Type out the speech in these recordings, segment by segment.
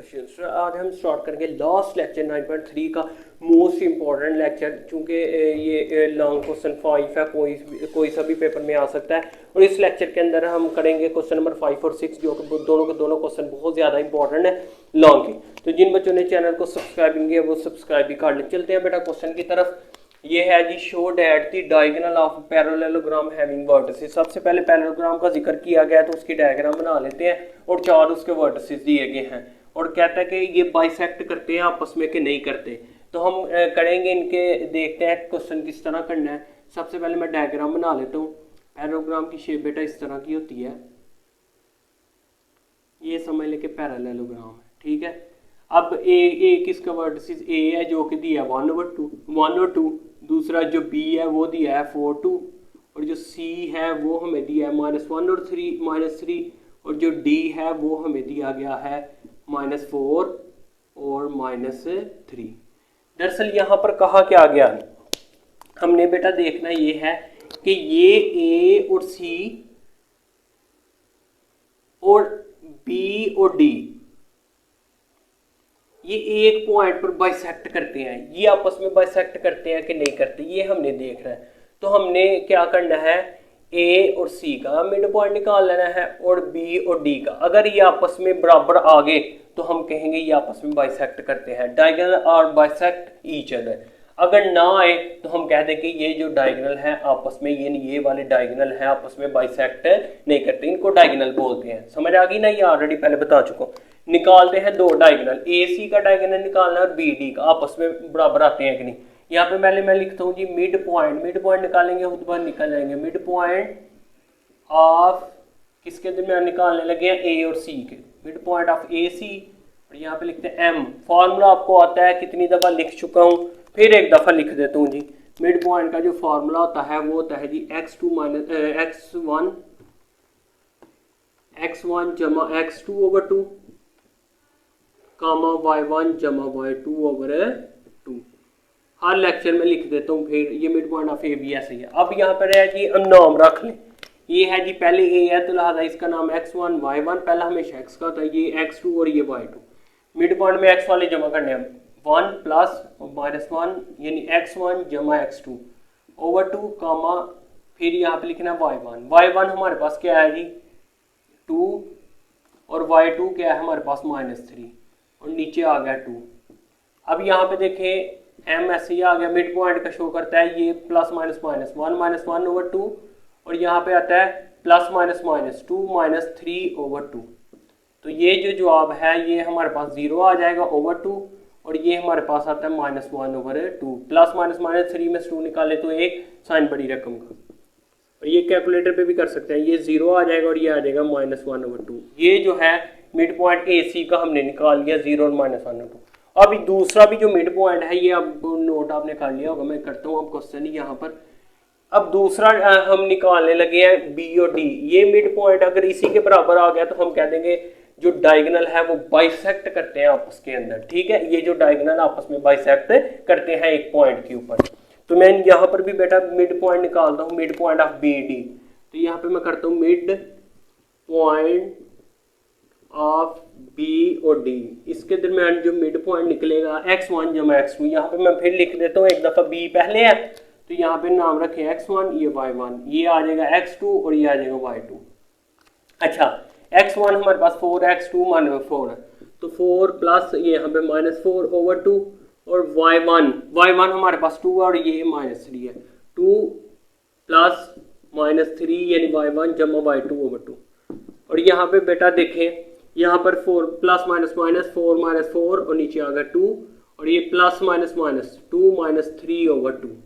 Question. आज हम start करेंगे लास्ट लेक्चर 9.3 का मोस्ट इम्पॉर्टेंट लेक्चर, चूँकि ये लॉन्ग क्वेश्चन 5 है, कोई सा भी पेपर में आ सकता है। और इस लेक्चर के अंदर हम करेंगे क्वेश्चन नंबर 5 और 6, जो कि दोनों के दोनों क्वेश्चन बहुत ज़्यादा इंपॉर्टेंट है लॉन्ग के। तो जिन बच्चों ने चैनल को सब्सक्राइब नहीं किया वो सब्सक्राइब भी कर लें। चलते हैं बेटा क्वेश्चन की तरफ। ये है जी, show that the diagonal of parallelogram having vertices. सबसे पहले पैरेललोग्राम का जिक्र किया गया तो उसकी डायग्राम बना लेते हैं और 4 उसके वर्टिसेस दिए गए हैं और कहता है कि ये बाइसेक्ट करते हैं आपस में कि नहीं करते। तो हम करेंगे इनके, देखते हैं क्वेश्चन किस तरह करना है। सबसे पहले मैं डायग्राम बना लेता हूँ। पैरेललोग्राम की शेप बेटा इस तरह की होती है, ये समझ ले कि पैरेललोग्राम है, ठीक है। अब ए किसका वर्टिसेस ए है जो कि दिया 1/2, दूसरा जो बी है वो दिया है 4/2 और जो सी है वो हमें दिया है -1 और -3 और जो डी है वो हमें दिया गया है -4 और -3। दरअसल यहाँ पर कहा क्या गया, हमने बेटा देखना ये है कि ये ए और सी और बी और डी ये एक पॉइंट पर बाइसेक्ट करते हैं, ये आपस में बाइसेक्ट करते हैं कि नहीं करते, ये हमने देखना है। तो हमने क्या करना है, ए और सी का मिड पॉइंट निकाल लेना है और बी और डी का। अगर ये आपस में बराबर आ गए तो हम कहेंगे ये आपस में बाइसेक्ट करते हैं, डायगोनल और बाइसेक्ट ईच अदर। अगर ना आए तो हम कह दें कि ये जो डायगोनल है आपस में, ये वाले डायगोनल है आपस में बाइसेक्ट नहीं करते, इनको डायगोनल बोलते हैं। समझ आ गई ना, ये ऑलरेडी पहले बता चुका हूँ। निकालते हैं 2 डायगोनल, ए सी का डायगोनल निकालना और बी डी का, आपस में बराबर आते हैं कि नहीं। यहाँ पे पहले मैं लिखता हूँ जी मिड पॉइंट निकालेंगे, खुद बार निकल जाएंगे। मिड पॉइंट ऑफ किसके दरमियान निकालने लगे हैं, ए और सी के, मिड पॉइंट ऑफ ए सी। और यहाँ पे लिखते हैं एम। फॉर्मूला आपको आता है, कितनी दफ़ा लिख चुका हूँ, फिर एक दफ़ा लिख देता हूँ जी। मिड पॉइंट का जो फॉर्मूला होता है वो होता है जी x1 जमा x2/2 कामा y1 जमा y2/2। हर लेक्चर में लिख देता हूँ। फिर ये mid point of A B ऐसे ही है। अब यहाँ पर है जी, नाम रख लें। ये है जी, पहले ए है तो लिहाजा इसका नाम x1 y1, पहला हमेशा x का होता है, ये x2 और ये y2। मिड पॉइंट में x वाले जमा करने हैं, 1 प्लस -1 यानी x1 जमा x2/2 कामा फिर यहाँ पे लिखना y1 हमारे पास क्या है जी 2 और y2 क्या है हमारे पास -3 और नीचे आ गया 2। अब यहाँ पे देखें m ऐसे ही आ गया, मिड पॉइंट का शो करता है ये +- 1/2 और यहाँ पे आता है +-2 -3/2। तो ये जो जवाब है ये हमारे पास 0 आ जाएगा /2 और ये हमारे पास आता है -1/2। +-3 में से 2 निकाले तो एक साइन बड़ी रकम का। और ये कैलकुलेटर पे भी कर सकते हैं, ये 0 आ जाएगा और ये आ जाएगा -1/2। ये जो है मिड पॉइंट ए सी का हमने निकाल लिया 0 और -1/2। अब दूसरा भी जो मिड पॉइंट है ये अब नोट आपने कर लिया होगा, मैं करता हूँ अब क्वेश्चन ही यहाँ पर। अब दूसरा हम निकालने लगे हैं बी और डी। ये मिड पॉइंट अगर इसी के बराबर आ गया तो हम कह देंगे जो डायगोनल है वो बाइसेक्ट करते हैं आपस के अंदर, ठीक है। ये जो डायगोनल आपस में बाइसेक्ट करते हैं एक पॉइंट के ऊपर। तो मैं यहाँ पर भी बेटा मिड पॉइंट निकालता हूँ, mid point of B D. तो यहाँ पे मैं करता हूँ मिड पॉइंट ऑफ बी और डी, इसके दरमियान जो मिड पॉइंट निकलेगा x1 जमा x2। यहाँ पे मैं फिर लिख देता हूँ, एक दफ़ा b पहले है तो यहाँ पे नाम रखें x1, ये y1, ये आ जाएगा x2 और ये आ जाएगा y2। अच्छा, x1 हमारे पास 4 है, x2 -4 है, तो 4 प्लस ये यहाँ पे -4/2 और y1 हमारे पास 2 है और ये -3 है, 2 + -3 यानी y1 जमा y2/2। और यहाँ पे बेटा देखें, यहाँ पर 4 +- 4 और नीचे आ गया 2 और ये +-2 -3/2।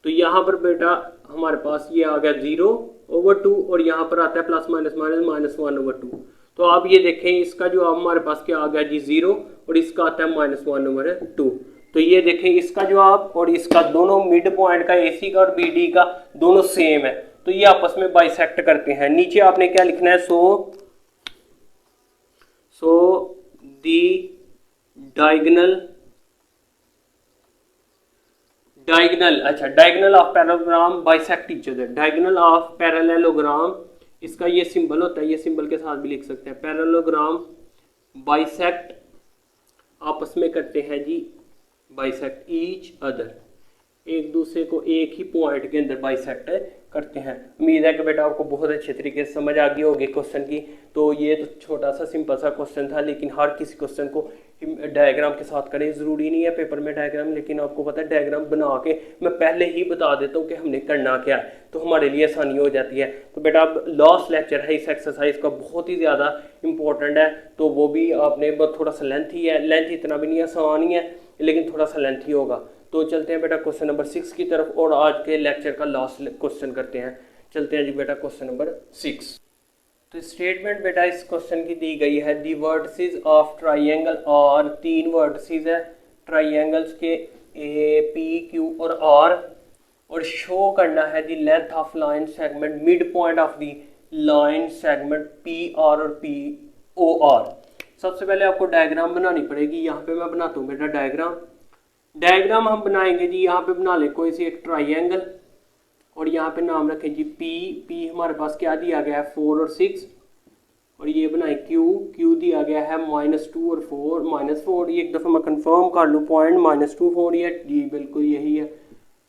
तो यहाँ पर बेटा हमारे पास ये आ गया 0/2 और यहाँ पर आता है +-1/2। तो आप ये देखें, इसका जो हमारे पास क्या आ गया जी 0 और इसका आता है -1/2। तो ये देखें इसका जवाब और इसका, दोनों मिड पॉइंट का AC का और BD का दोनों सेम है, तो ये आपस में बाइसेक्ट करते हैं। नीचे आपने क्या लिखना है, सो दी डायगोनल, अच्छा diagonal of parallelogram bisect each other. Diagonal of parallelogram, इसका ये सिंबल होता है, ये सिंबल के साथ भी लिख सकते हैं, पैरेललोग्राम बाइसेक्ट आपस में करते हैं जी बाइसेक्ट ईच अदर, एक दूसरे को एक ही पॉइंट के अंदर बाइसेक्ट करते हैं। उम्मीद है कि बेटा आपको बहुत अच्छे तरीके से समझ आ गई होगी क्वेश्चन की। तो ये तो छोटा सा सिंपल सा क्वेश्चन था, लेकिन हर किसी क्वेश्चन को डायग्राम के साथ करें, ज़रूरी नहीं है पेपर में डायग्राम, लेकिन आपको पता है डायग्राम बना के मैं पहले ही बता देता हूँ कि हमने करना क्या है, तो हमारे लिए आसानी हो जाती है। तो बेटा अब लास्ट लेक्चर है इस एक्सरसाइज का, बहुत ही ज़्यादा इंपॉर्टेंट है, तो वो भी आपने थोड़ा सा लेंथ ही है, लेंथ इतना भी नहीं आसान ही है लेकिन थोड़ा सा लेंथ ही होगा। तो चलते हैं बेटा क्वेश्चन नंबर 6 की तरफ और आज के लेक्चर का लास्ट क्वेश्चन करते हैं। चलते हैं जी बेटा क्वेश्चन नंबर 6। तो स्टेटमेंट बेटा इस क्वेश्चन की दी गई है, the vertices of triangle are, 3 vertices है ट्राइंगल्स के ए पी क्यू और आर, और शो करना है the length of line segment mid point of the line segment P R और पी ओ आर। सबसे पहले आपको डायग्राम बनानी पड़ेगी। यहाँ पे मैं बनाता हूँ बेटा डायग्राम हम बनाएंगे जी। यहाँ पे बना ले कोई सी एक ट्राइंगल और यहाँ पे नाम रखें जी पी हमारे पास क्या दिया गया है 4 और 6, और ये बनाए क्यू दिया गया है -2 और 4 -4। ये एक दफ़ा मैं कंफर्म कर लूँ पॉइंट -2 4 ये जी बिल्कुल यही है,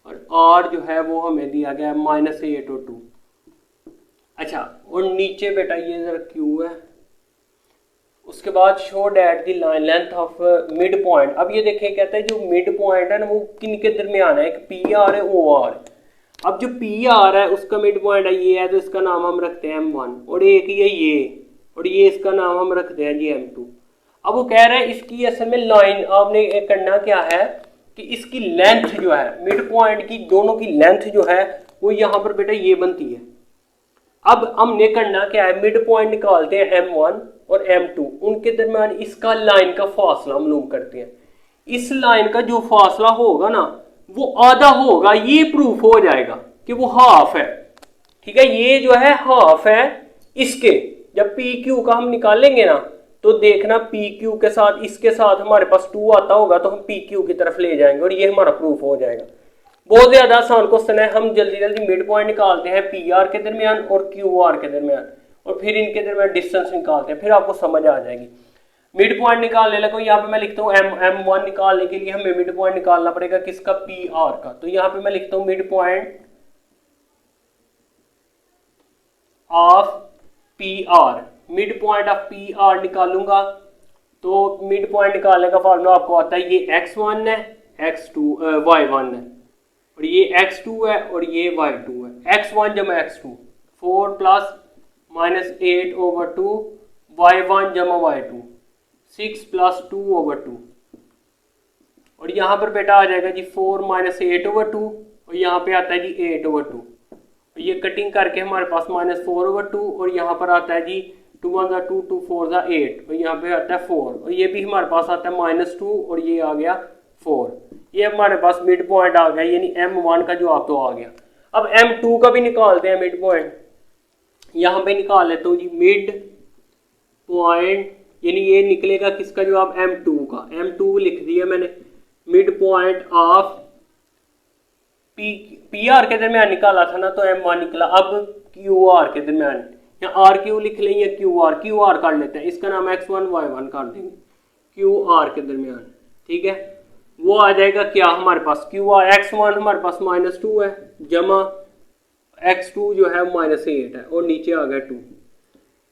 और आर जो है वो हमें दिया गया है -8 और 2। अच्छा, और नीचे बेटा ये जरा क्यू है, उसके बाद show that the line length of mid point. अब ये देखें कहते हैं जो मिड पॉइंट है ना वो किन के दरमियान है, एक पी आर है ओ आर। अब जो पी आर है उसका मिड पॉइंट है ये है, तो इसका नाम हम रखते हैं M1, और एक ये और ये इसका नाम हम रखते हैं जी M2। अब वो कह रहे हैं इसकी असल में लाइन आपने करना क्या है कि इसकी लेंथ जो है मिड पॉइंट की, दोनों की लेंथ जो है वो यहाँ पर बेटा ये बनती है। अब हमने करना क्या है, मिड पॉइंट निकालते हैं M1 और M2, उनके दरमियान इसका लाइन का फासला मालूम करते हैं। इस लाइन का जो फासला होगा ना वो आधा होगा, ये प्रूफ हो जाएगा कि वो हाफ है। ठीक है, ये जो है हाफ है इसके। जब पी क्यू का हम निकालेंगे ना तो देखना पी क्यू के साथ इसके साथ हमारे पास 2 आता होगा तो हम पी क्यू की तरफ ले जाएंगे और ये हमारा प्रूफ हो जाएगा। बहुत ज्यादा आसान क्वेश्चन है। हम जल्दी जल्दी मिड पॉइंट निकालते हैं पी आर के दरमियान और क्यू आर के दरमियान, और फिर इनके दरमियान डिस्टेंस निकालते हैं, फिर आपको समझ आ जाएगी। मिड पॉइंट निकालने लगे, यहाँ पे मैं लिखता हूँ M1 निकालने के लिए हमें मिड पॉइंट निकालना पड़ेगा किसका, पी आर का। तो यहाँ पे मैं लिखता हूँ mid point of P R, mid point of P R निकालूंगा तो मिड पॉइंट निकालने का फॉर्मूला आपको आता है, ये x1 है y1 है और ये x2 है और ये y2 है। x1 जमा x2 4 प्लस -8/2 y1 जमा y2 6 प्लस 2/2, और यहाँ पर बेटा आ जाएगा जी 4 -8/2 और यहाँ पे आता है जी 8/2, और ये कटिंग करके हमारे पास -4/2 और यहाँ पर आता है जी 2 1 2 2 4 8 और यहाँ पे आता है 4, और ये भी हमारे पास आता है -2 और ये आ गया 4। ये हमारे पास मिड पॉइंट आ गया, यानी M1 का जवाब तो आ गया। अब M2 का भी निकालते हैं मिड पॉइंट। यहाँ पे निकाल लेता हूँ जी मिड पॉइंट, यानी ये निकलेगा किसका जवाब, M2 का। M2 लिख दिया मैंने। Mid point of P R के दरमियान निकाला था ना तो M1 निकला। अब क्यू आर के दरमियान या आर क्यू लिख लें या क्यू आर कर लेते हैं, इसका नाम x1 y1 कर देंगे क्यू आर के दरमियान। ठीक है, वो आ जाएगा क्या हमारे पास क्यू आर, x1 हमारे पास -2 है जमा x2 जो है -8 है और नीचे आ गया 2,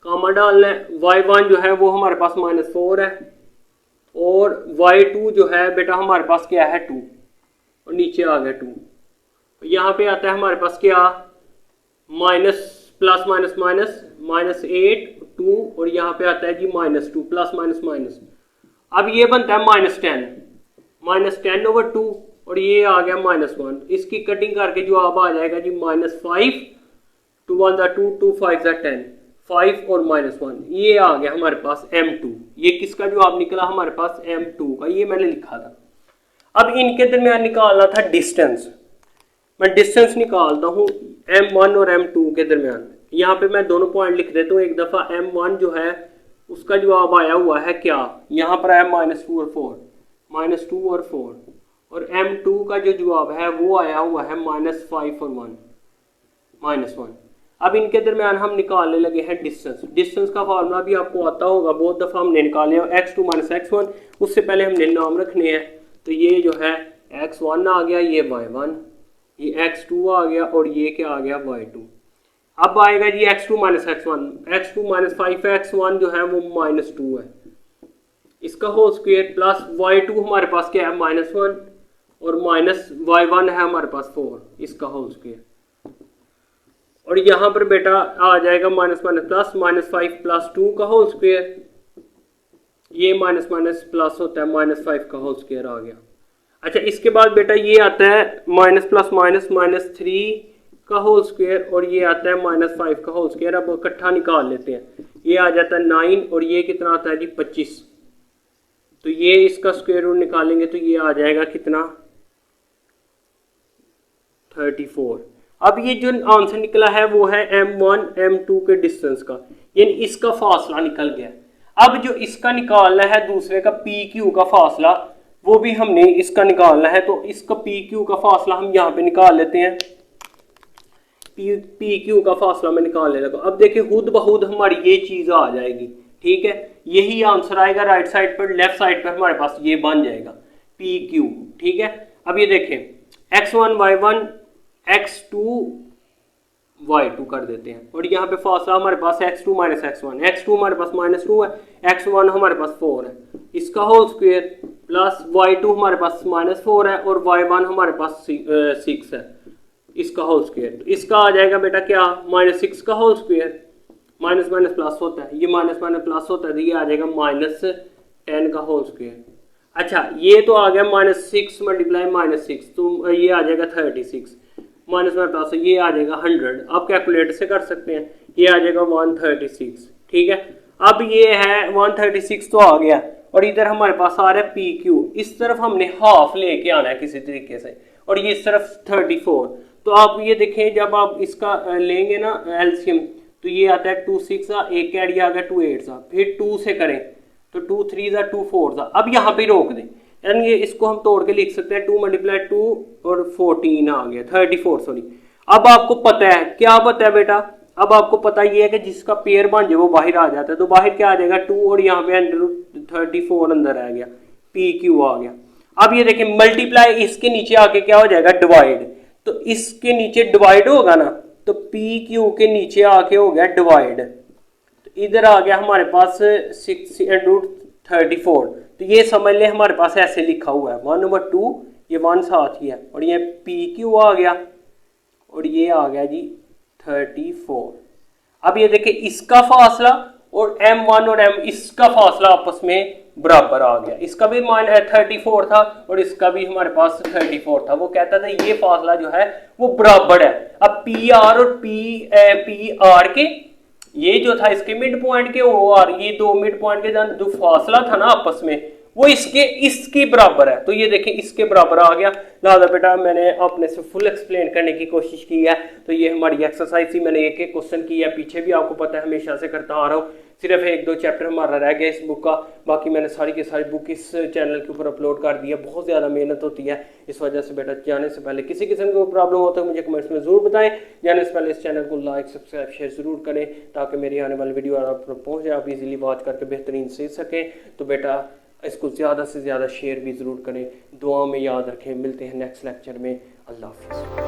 कामा डालना है। y1 जो है वो हमारे पास -4 है और y2 जो है बेटा हमारे पास क्या है 2 और नीचे आ गया 2। यहाँ पे आता है हमारे पास क्या प्लस -8 2 और यहाँ पे आता है जी -2 प्लस। अब ये बनता है -10/2 और ये आ गया -1। इसकी कटिंग करके जवाब आ जाएगा जी -5 2 1 2 2 5 10 5 और -1। ये आ गया हमारे पास M2। ये किसका जवाब निकला हमारे पास M2 का, ये मैंने लिखा था। अब इनके दरमियान निकालना था डिस्टेंस। मैं डिस्टेंस निकालता हूँ M1 और M2 के दरमियान। यहाँ पे मैं दोनों पॉइंट लिख देता हूँ। एक दफ़ा M1 जो है उसका जवाब आया हुआ है क्या, यहाँ पर आया -2 और 4 और M2 का जो जवाब है वो आया हुआ है -5 और 1। अब इनके दरमियान हम निकालने लगे हैं डिस्टेंस। डिस्टेंस का फार्मूला भी आपको आता होगा, बहुत दफ़ा हमने निकाले हैं, x2 माइनस x1। उससे पहले हमने नाम रखने हैं, तो ये जो है x1 आ गया, ये y1, ये x2 आ गया और ये क्या आ गया y2। अब आएगा जी x2 minus x1, x2 minus 5x1 जो है वो -2 है, इसका होल स्क्वायर प्लस y2 हमारे पास क्या है -1 और माइनस y1 है हमारे पास 4, इसका होल स्क्वायर। और यहाँ पर बेटा आ जाएगा माइनस माइनस प्लस, -5 प्लस 2 का होल स्क्वायर, ये माइनस माइनस प्लस होता है, -5 का होल स्क्वायर आ गया। अच्छा, इसके बाद बेटा ये आता है माइनस प्लस माइनस -3 का होल स्क्वायर और ये आता है -5 का होल स्क्वायर। अब इकट्ठा निकाल लेते हैं, ये आ जाता है 9 और ये कितना आता है जी 25। तो ये इसका स्क्वायर रूट निकालेंगे तो ये आ जाएगा कितना 34। अब ये जो आंसर निकला है वो है m1 m2 के डिस्टेंस का, यानी इसका फासला निकल गया। अब जो इसका निकालना है दूसरे का PQ का फासला, वो भी हमने इसका निकालना है, तो इसका PQ का फासला हम यहाँ पे निकाल लेते हैं। PQ का फासला मैं निकालने लगा। अब देखिए खुद बहुद हमारी ये चीज आ जाएगी, ठीक है, यही आंसर आएगा राइट साइड पर, लेफ्ट साइड पर हमारे पास ये बन जाएगा PQ, ठीक है। अब ये देखें x1 y1 x2 y2 कर देते हैं और यहाँ पे फासला हमारे पास x2 माइनस x1, x2 हमारे पास -2 है, x1 हमारे पास 4 है, इसका होल स्क्वायर प्लस y2 हमारे पास -4 है और y1 हमारे पास 6 है, इसका होल स्क्वायर। तो इसका आ जाएगा बेटा क्या -6 का whole square, minus minus plus होता है, ये माइनस माइनस प्लस होता है, तो ये आ जाएगा -10 का होल स्क्वायर। अच्छा, ये तो आ गया -6 मल्टीप्लाई -6, तो ये आ जाएगा 36, माइनस में प्लस ये आ जाएगा 100। आप कैलकुलेटर से कर सकते हैं, ये आ जाएगा 136, ठीक है। अब ये है 136 तो आ गया और इधर हमारे पास आ रहा है PQ, इस तरफ हमने हाफ लेके आना है किसी तरीके से, और ये सिर्फ 34। तो आप ये देखें जब आप इसका लेंगे ना एलसीएम, तो ये आता है 2 6 एक कैरी आ गया 2 8 फिर 2 से करें तो 2 3 2 4। अब यहाँ पे रोक दें, यानी ये इसको हम तोड़ के लिख सकते हैं 2 मल्टीप्लाई 2 और 14 आ गया 34 सॉरी। अब आपको पता है क्या पता है बेटा, अब आपको पता ये है कि जिसका पेयर बन जाए वो बाहर आ जाता है, तो बाहर क्या आ जाएगा 2 और यहाँ पे अंडर 34 अंदर आ गया, PQ आ गया। अब ये देखिए मल्टीप्लाई इसके नीचे आके क्या हो जाएगा डिवाइड, तो इसके नीचे डिवाइड होगा ना, तो PQ के नीचे आके हो गया डिवाइड, तो इधर आ गया हमारे पास 6/34। तो ये समझ ले हमारे पास ऐसे लिखा हुआ है 1/2, ये 1 साथ ही है, और ये PQ आ गया और ये आ गया जी 34। अब ये देखिए इसका फासला और M1 और M इसका फासला आपस में बराबर आ गया, इसका भी 34 था और इसका भी हमारे पास 34 था। वो कहता था ये फासला जो है वो बराबर है। अब PR और PR के ये जो था इसके मिड पॉइंट के OR, ये दो मिड पॉइंट के जो फासला था ना आपस में वो इसके बराबर है, तो ये देखिए इसके बराबर आ गया। लिहाजा बेटा मैंने अपने से फुल एक्सप्लेन करने की कोशिश की है, तो ये हमारी एक्सरसाइज थी, मैंने एक एक क्वेश्चन किया है, पीछे भी आपको पता है हमेशा से करता आ रहा हूँ, सिर्फ 1-2 चैप्टर हमारा रह गया इस बुक का, बाकी मैंने सारी की सारी बुक इस चैनल के ऊपर अपलोड कर दी है। बहुत ज़्यादा मेहनत होती है, इस वजह से बेटा जाने से पहले किसी किस्म की प्रॉब्लम हो तो मुझे कमेंट्स में ज़रूर बताएं। जाने से पहले इस चैनल को लाइक सब्सक्राइब शेयर ज़रूर करें ताकि मेरी आने वाली वीडियो आप तक पहुँच जाए, आप इजीली वॉच करके बेहतरीन सीख सकें। तो बेटा इसको ज़्यादा से ज़्यादा शेयर भी ज़रूर करें, दुआ में याद रखें। मिलते हैं नेक्स्ट लेक्चर में, अल्लाह हाफ़िज़।